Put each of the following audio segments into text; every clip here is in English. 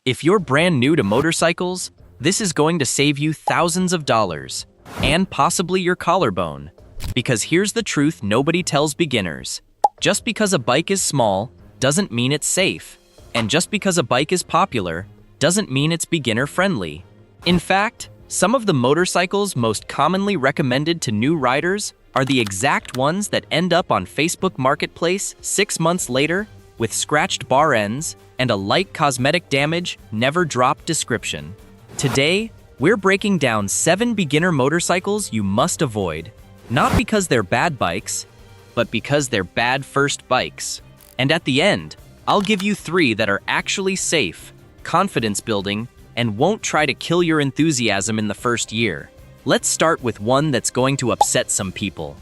If you're brand new to motorcycles, this is going to save you thousands of dollars, and possibly your collarbone. Because here's the truth nobody tells beginners. Just because a bike is small, doesn't mean it's safe. And just because a bike is popular, doesn't mean it's beginner-friendly. In fact, some of the motorcycles most commonly recommended to new riders are the exact ones that end up on Facebook Marketplace 6 months later with scratched bar ends and a light cosmetic damage, never dropped description. Today, we're breaking down 7 beginner motorcycles you must avoid, not because they're bad bikes, but because they're bad first bikes. And at the end, I'll give you 3 that are actually safe, confidence-building, and won't try to kill your enthusiasm in the first year. Let's start with one that's going to upset some people.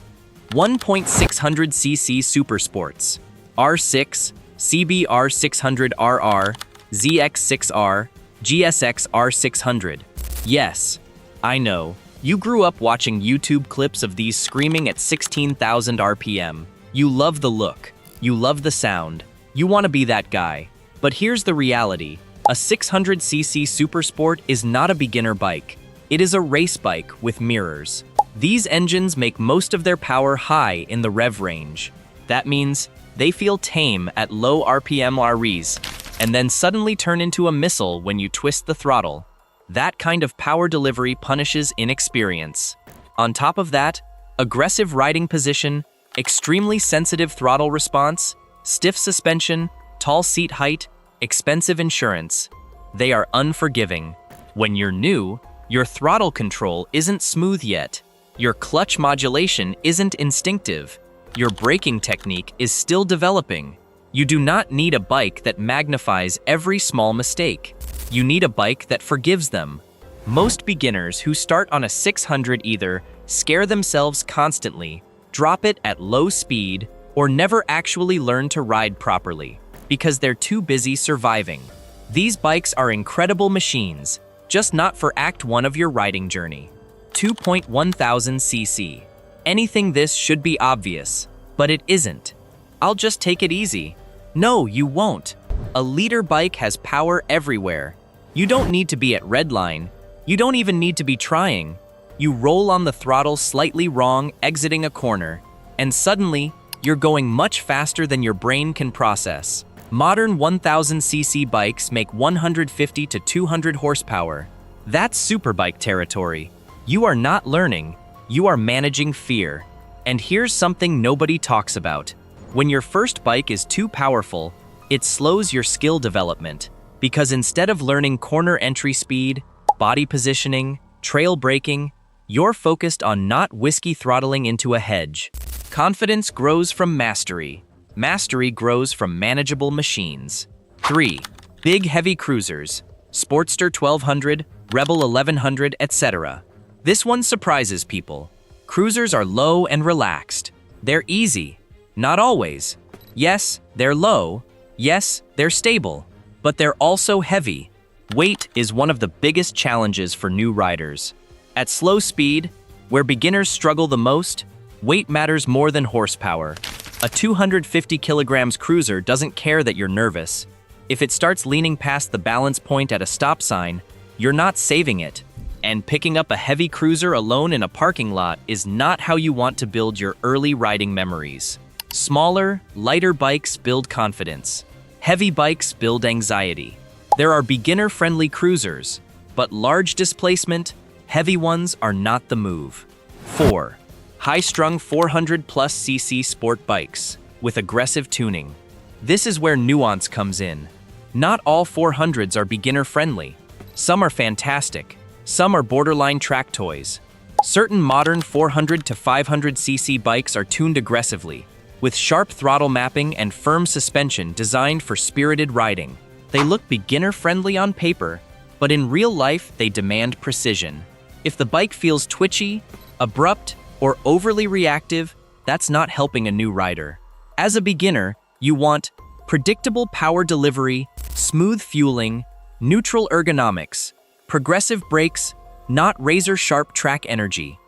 1.600cc Supersports, R6, CBR 600RR, ZX6R, GSX R600. Yes, I know, you grew up watching YouTube clips of these screaming at 16,000 RPM. You love the look, you love the sound, you want to be that guy. But here's the reality. A 600cc Supersport is not a beginner bike. It is a race bike with mirrors. These engines make most of their power high in the rev range. That means they feel tame at low RPM REs, and then suddenly turn into a missile when you twist the throttle. That kind of power delivery punishes inexperience. On top of that, aggressive riding position, extremely sensitive throttle response, stiff suspension, tall seat height, expensive insurance. They are unforgiving. When you're new, your throttle control isn't smooth yet. Your clutch modulation isn't instinctive. Your braking technique is still developing. You do not need a bike that magnifies every small mistake. You need a bike that forgives them. Most beginners who start on a 600 either scare themselves constantly, drop it at low speed, or never actually learn to ride properly because they're too busy surviving. These bikes are incredible machines, just not for Act 1 of your riding journey. 2.1000cc. Anything this should be obvious, but it isn't. I'll just take it easy. No, you won't. A liter bike has power everywhere. You don't need to be at redline. You don't even need to be trying. You roll on the throttle slightly wrong, exiting a corner, and suddenly, you're going much faster than your brain can process. Modern 1000cc bikes make 150 to 200 horsepower. That's superbike territory. You are not learning, you are managing fear. And here's something nobody talks about. When your first bike is too powerful, it slows your skill development, because instead of learning corner entry speed, body positioning, trail braking, you're focused on not whiskey throttling into a hedge. Confidence grows from mastery. Mastery grows from manageable machines. 3. Big heavy cruisers, Sportster 1200, Rebel 1100, etc. This one surprises people. Cruisers are low and relaxed. They're easy. Not always. Yes, they're low. Yes, they're stable. But they're also heavy. Weight is one of the biggest challenges for new riders. At slow speed, where beginners struggle the most, weight matters more than horsepower. A 250 kilograms cruiser doesn't care that you're nervous. If it starts leaning past the balance point at a stop sign, you're not saving it. And picking up a heavy cruiser alone in a parking lot is not how you want to build your early riding memories. Smaller, lighter bikes build confidence. Heavy bikes build anxiety. There are beginner-friendly cruisers, but large displacement, heavy ones are not the move. 4. High-strung 400-plus-cc sport bikes with aggressive tuning. This is where nuance comes in. Not all 400s are beginner-friendly. Some are fantastic. Some are borderline track toys. Certain modern 400 to 500cc bikes are tuned aggressively, with sharp throttle mapping and firm suspension designed for spirited riding. They look beginner-friendly on paper, but in real life they demand precision. If the bike feels twitchy, abrupt, or overly reactive, that's not helping a new rider. As a beginner, you want predictable power delivery, smooth fueling, neutral ergonomics, progressive brakes, not razor-sharp track energy.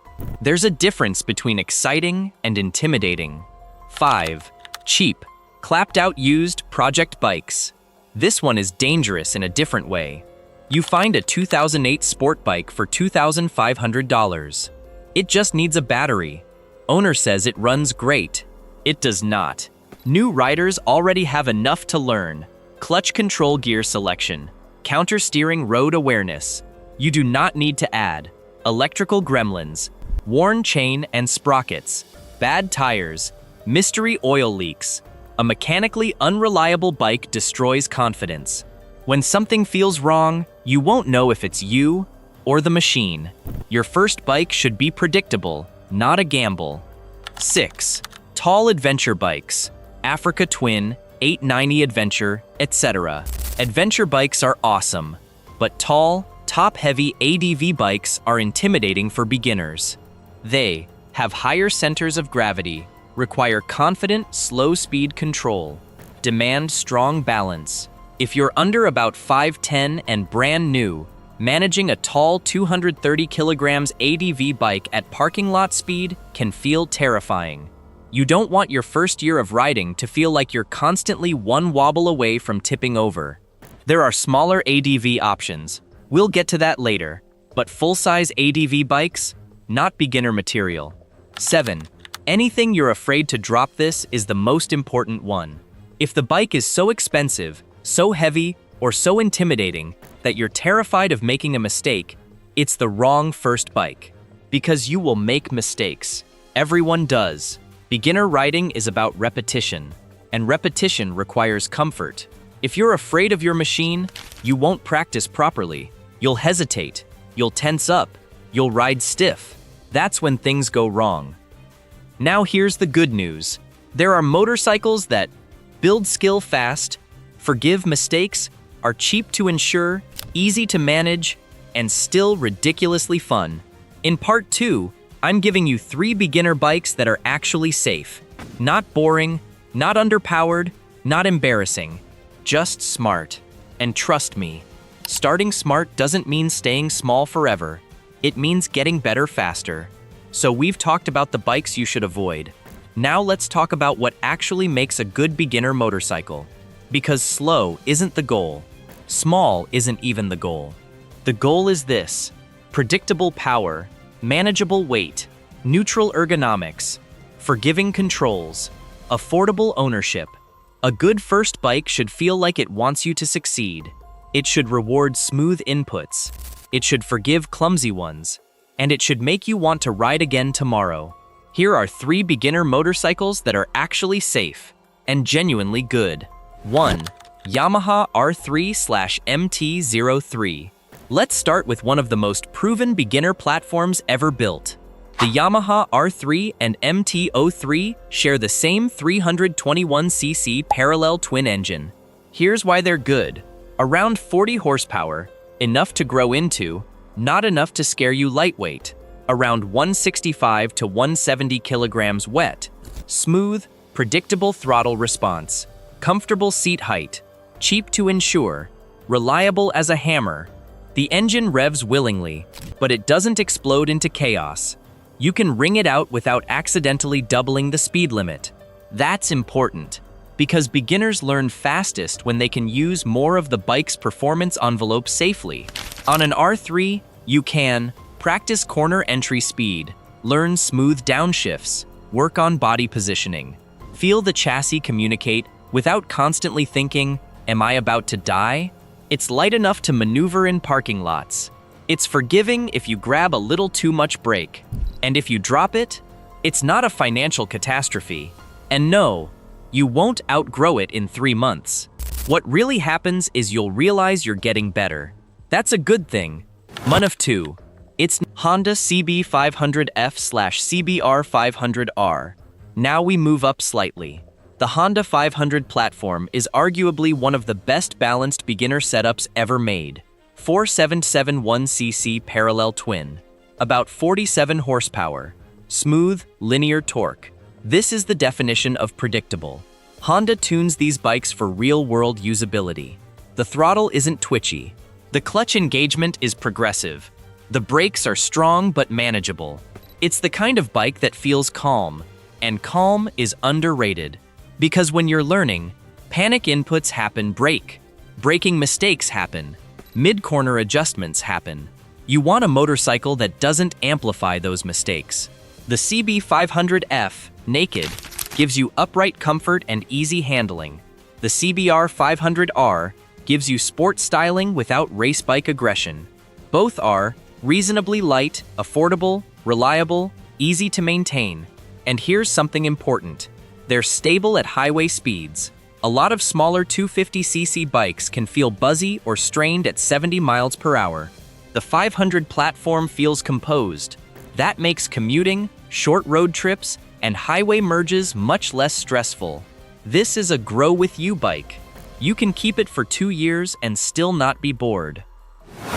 There's a difference between exciting and intimidating. 5. Cheap, clapped-out used project bikes. This one is dangerous in a different way. You find a 2008 sport bike for $2,500. It just needs a battery. Owner says it runs great. It does not. New riders already have enough to learn. Clutch control gear selection, counter-steering road awareness. You do not need to add electrical gremlins, worn chain and sprockets, bad tires, mystery oil leaks. A mechanically unreliable bike destroys confidence. When something feels wrong, you won't know if it's you or the machine. Your first bike should be predictable, not a gamble. 6. Tall adventure bikes. Africa Twin, 890 Adventure, etc. Adventure bikes are awesome, but tall, top-heavy ADV bikes are intimidating for beginners. They have higher centers of gravity, require confident, slow-speed control, demand strong balance. If you're under about 5'10" and brand new, managing a tall 230 kilograms ADV bike at parking lot speed can feel terrifying. You don't want your first year of riding to feel like you're constantly one wobble away from tipping over. There are smaller ADV options. We'll get to that later, but full-size ADV bikes, not beginner material. 7. Anything you're afraid to drop. This is the most important one. If the bike is so expensive, so heavy, or so intimidating that you're terrified of making a mistake, it's the wrong first bike. Because you will make mistakes. Everyone does. Beginner riding is about repetition, and repetition requires comfort. If you're afraid of your machine, you won't practice properly. You'll hesitate, you'll tense up, you'll ride stiff. That's when things go wrong. Now here's the good news. There are motorcycles that build skill fast, forgive mistakes, are cheap to insure, easy to manage, and still ridiculously fun. In part 2, I'm giving you 3 beginner bikes that are actually safe. Not boring, not underpowered, not embarrassing. Just smart. And trust me, starting smart doesn't mean staying small forever. It means getting better faster. So we've talked about the bikes you should avoid. Now let's talk about what actually makes a good beginner motorcycle. Because slow isn't the goal. Small isn't even the goal. The goal is this: predictable power, manageable weight, neutral ergonomics, forgiving controls, affordable ownership. A good first bike should feel like it wants you to succeed. It should reward smooth inputs. It should forgive clumsy ones. And it should make you want to ride again tomorrow. Here are 3 beginner motorcycles that are actually safe and genuinely good. 1. Yamaha R3 and MT-03. Let's start with one of the most proven beginner platforms ever built. The Yamaha R3 and MT-03 share the same 321cc parallel twin engine. Here's why they're good. Around 40 horsepower, enough to grow into, not enough to scare you lightweight. Around 165 to 170 kilograms wet. Smooth, predictable throttle response. Comfortable seat height. Cheap to insure. Reliable as a hammer. The engine revs willingly, but it doesn't explode into chaos. You can wring it out without accidentally doubling the speed limit. That's important, because beginners learn fastest when they can use more of the bike's performance envelope safely. On an R3, you can practice corner entry speed, learn smooth downshifts, work on body positioning, feel the chassis communicate without constantly thinking, "Am I about to die?" It's light enough to maneuver in parking lots. It's forgiving if you grab a little too much brake. And if you drop it, it's not a financial catastrophe. And no, you won't outgrow it in 3 months. What really happens is you'll realize you're getting better. That's a good thing. One of 2. It's Honda CB500F/CBR 500R. Now we move up slightly. The Honda 500 platform is arguably one of the best balanced beginner setups ever made. 4771cc parallel twin. About 47 horsepower. Smooth, linear torque. This is the definition of predictable. Honda tunes these bikes for real-world usability. The throttle isn't twitchy. The clutch engagement is progressive. The brakes are strong but manageable. It's the kind of bike that feels calm, and calm is underrated. Because when you're learning, panic inputs happen. Brake, Braking mistakes happen. Mid-corner adjustments happen. You want a motorcycle that doesn't amplify those mistakes. The CB500F, naked, gives you upright comfort and easy handling. The CBR 500R gives you sport styling without race bike aggression. Both are reasonably light, affordable, reliable, easy to maintain. And here's something important. They're stable at highway speeds. A lot of smaller 250cc bikes can feel buzzy or strained at 70 miles per hour. The 500 platform feels composed. That makes commuting, short road trips, and highway merges much less stressful. This is a grow with you bike. You can keep it for 2 years and still not be bored.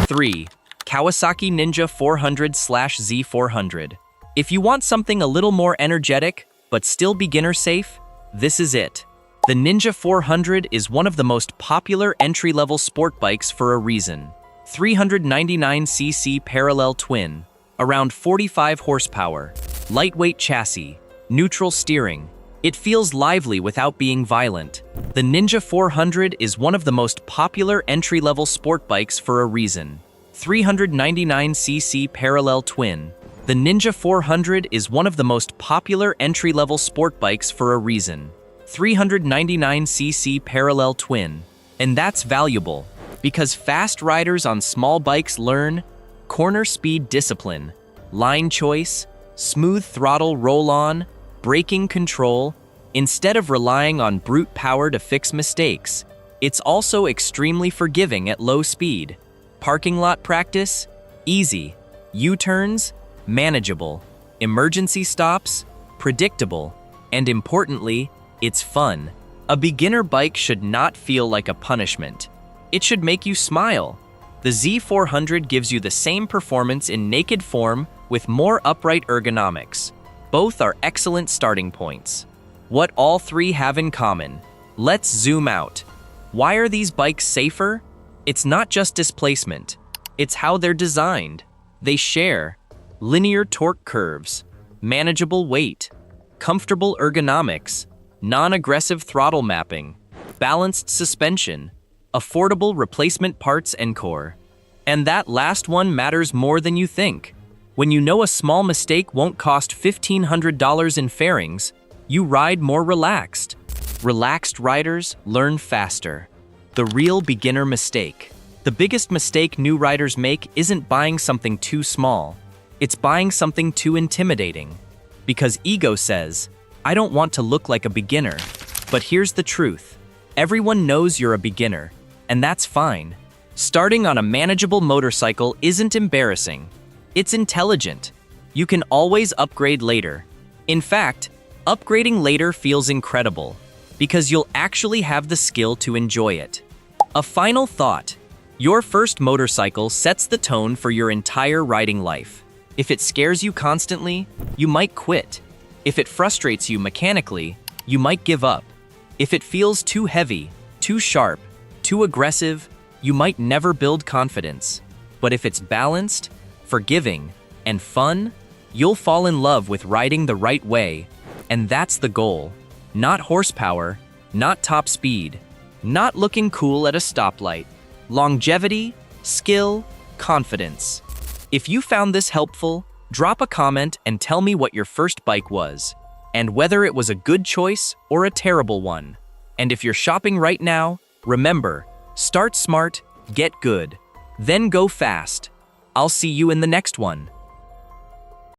3. Kawasaki Ninja 400/Z400. If you want something a little more energetic, but still beginner safe, this is it. The Ninja 400 is one of the most popular entry-level sport bikes for a reason. 399cc parallel twin, around 45 horsepower, lightweight chassis, neutral steering. It feels lively without being violent. The Ninja 400 is one of the most popular entry-level sport bikes for a reason. 399cc parallel twin. The Ninja 400 is one of the most popular entry-level sport bikes for a reason. 399cc parallel twin. And that's valuable, because fast riders on small bikes learn corner speed discipline, line choice, smooth throttle roll-on, braking control. Instead of relying on brute power to fix mistakes, it's also extremely forgiving at low speed. Parking lot practice? Easy. U-turns? Manageable. Emergency stops? Predictable. And importantly, it's fun. A beginner bike should not feel like a punishment. It should make you smile. The Z400 gives you the same performance in naked form with more upright ergonomics. Both are excellent starting points. What all three have in common? Let's zoom out. Why are these bikes safer? It's not just displacement. It's how they're designed. They share linear torque curves, manageable weight, comfortable ergonomics, non-aggressive throttle mapping, balanced suspension, affordable replacement parts and core. And that last one matters more than you think. When you know a small mistake won't cost $1,500 in fairings, you ride more relaxed. Relaxed riders learn faster. The real beginner mistake. The biggest mistake new riders make isn't buying something too small. It's buying something too intimidating. Because ego says, I don't want to look like a beginner. But here's the truth. Everyone knows you're a beginner, and that's fine. Starting on a manageable motorcycle isn't embarrassing. It's intelligent. You can always upgrade later. In fact, upgrading later feels incredible, because you'll actually have the skill to enjoy it. A final thought. Your first motorcycle sets the tone for your entire riding life. If it scares you constantly, you might quit. If it frustrates you mechanically, you might give up. If it feels too heavy, too sharp, too aggressive, you might never build confidence. But if it's balanced, forgiving, and fun, you'll fall in love with riding the right way. And that's the goal. Not horsepower, not top speed, not looking cool at a stoplight. Longevity, skill, confidence. If you found this helpful, drop a comment and tell me what your first bike was, and whether it was a good choice or a terrible one. And if you're shopping right now, remember, start smart, get good, then go fast. I'll see you in the next one.